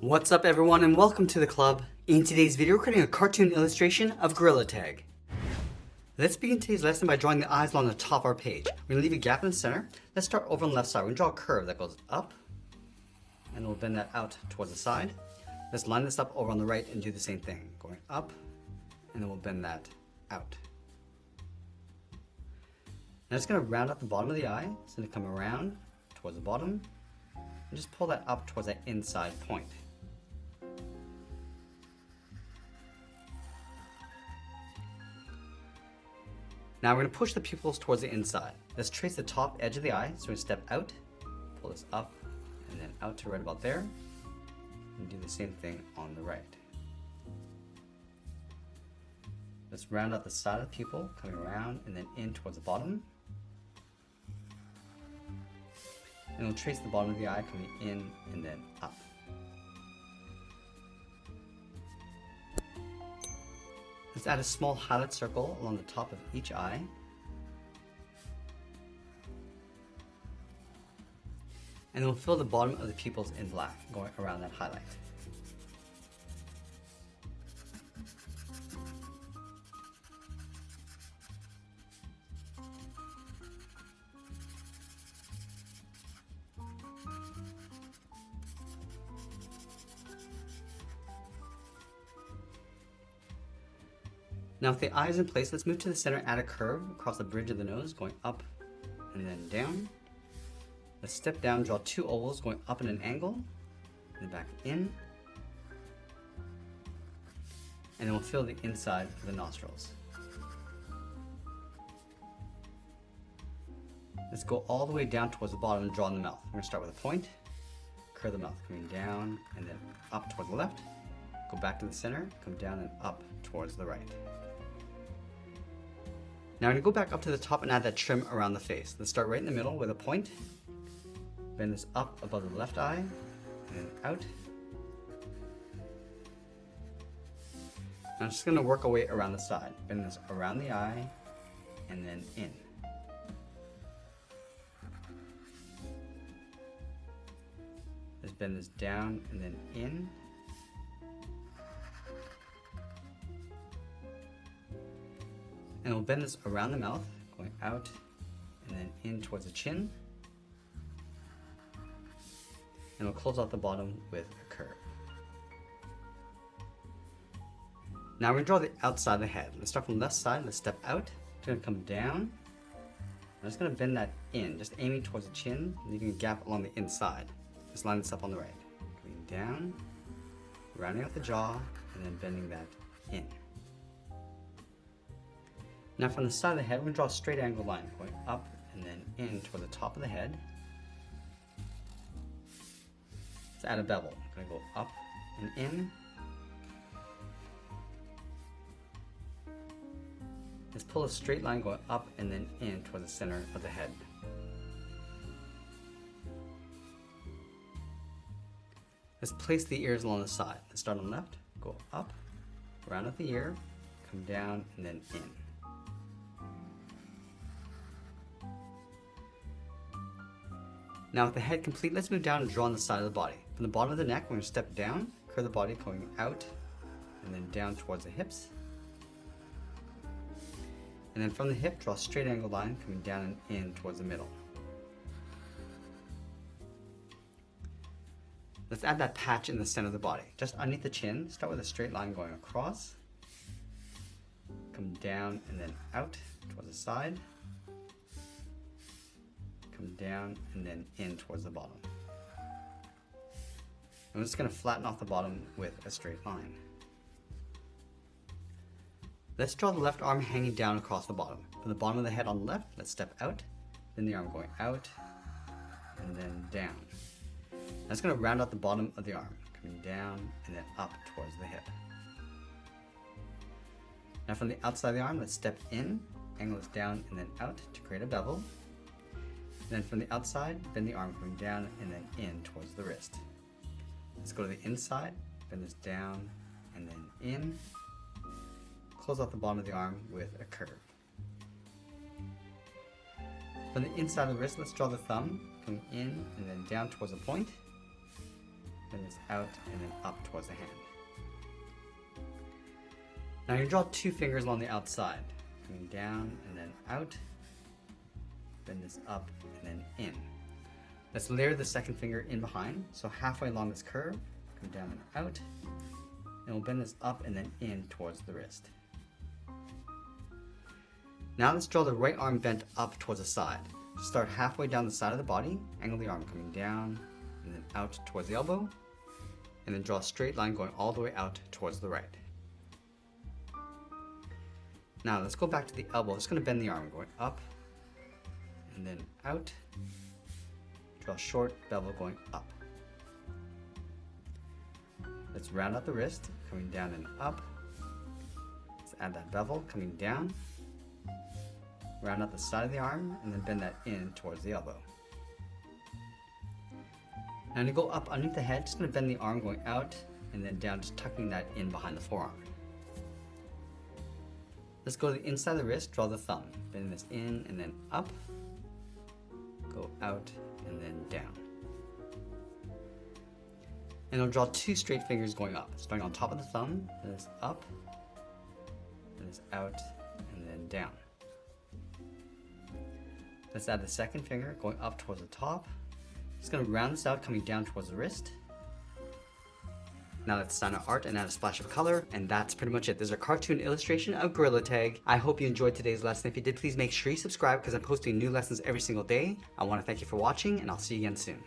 What's up everyone and welcome to the club. In today's video we're creating a cartoon illustration of Gorilla Tag. Let's begin today's lesson by drawing the eyes along the top of our page. We're going to leave a gap in the center. Let's start over on the left side. We're going to draw a curve that goes up and we'll bend that out towards the side. Let's line this up over on the right and do the same thing. Going up and then we'll bend that out. Now it's going to round out the bottom of the eye. It's going to come around towards the bottom and just pull that up towards that inside point. Now we're going to push the pupils towards the inside. Let's trace the top edge of the eye. So we're going to step out, pull this up, and then out to right about there. And do the same thing on the right. Let's round out the side of the pupil, coming around and then in towards the bottom. And we'll trace the bottom of the eye coming in and then up. Let's add a small highlight circle along the top of each eye. And then we'll fill the bottom of the pupils in black, going around that highlight. Now with the eyes in place, let's move to the center, add a curve across the bridge of the nose, going up and then down. Let's step down, draw two ovals going up at an angle, and then back in. And then we'll fill the inside of the nostrils. Let's go all the way down towards the bottom and draw in the mouth. We're going to start with a point, curve the mouth, coming down and then up towards the left. Go back to the center, come down and up towards the right. Now I'm going to go back up to the top and add that trim around the face. Let's start right in the middle with a point. Bend this up above the left eye and then out. Now I'm just going to work our way around the side. Bend this around the eye and then in. Let's bend this down and then in. And we'll bend this around the mouth, going out and then in towards the chin. And we'll close out the bottom with a curve. Now we're going to draw the outside of the head. Let's start from the left side. Let's step out. It's going to come down. I'm just going to bend that in, just aiming towards the chin, leaving a gap along the inside. Just line this up on the right. Going down, rounding out the jaw, and then bending that in. Now from the side of the head, we're going to draw a straight angle line going up and then in toward the top of the head. Let's add a bevel. I'm going to go up and in. Let's pull a straight line going up and then in toward the center of the head. Let's place the ears along the side. Let's start on the left, go up, round out the ear, come down and then in. Now with the head complete, let's move down and draw on the side of the body. From the bottom of the neck, we're going to step down, curve the body going out, and then down towards the hips. And then from the hip, draw a straight angle line coming down and in towards the middle. Let's add that patch in the center of the body. Just underneath the chin, start with a straight line going across, come down and then out towards the side. Come down and then in towards the bottom. I'm just going to flatten off the bottom with a straight line. Let's draw the left arm hanging down across the bottom. From the bottom of the head on the left, let's step out, then the arm going out, and then down. That's going to round out the bottom of the arm, coming down and then up towards the hip. Now from the outside of the arm, let's step in, angle this down and then out to create a bevel. Then from the outside, bend the arm coming down and then in towards the wrist. Let's go to the inside, bend this down and then in. Close off the bottom of the arm with a curve. From the inside of the wrist, let's draw the thumb coming in and then down towards a point. bend this out, and then up towards the hand. Now you draw 2 fingers along the outside, coming down and then out, bend this up and then in. Let's layer the second finger in behind, so halfway along this curve, come down and out, and we'll bend this up and then in towards the wrist. Now let's draw the right arm bent up towards the side. Start halfway down the side of the body, angle the arm coming down and then out towards the elbow, and then draw a straight line going all the way out towards the right. Now let's go back to the elbow. It's going to bend the arm going up and then out. Draw a short bevel going up. Let's round out the wrist, coming down and up. Let's add that bevel coming down. Round out the side of the arm and then bend that in towards the elbow. Now to go up underneath the head, just going to bend the arm going out and then down, just tucking that in behind the forearm. Let's go to the inside of the wrist, draw the thumb. Bend this in and then up, go out and then down. And I'll draw 2 straight fingers going up, starting on top of the thumb, then this up, then this out, and then down. Let's add the second finger going up towards the top. Just going to round this out, coming down towards the wrist. Now let's sign our art and add a splash of color, and that's pretty much it. There's a cartoon illustration of Gorilla Tag. I hope you enjoyed today's lesson. If you did, please make sure you subscribe because I'm posting new lessons every single day. I want to thank you for watching, and I'll see you again soon.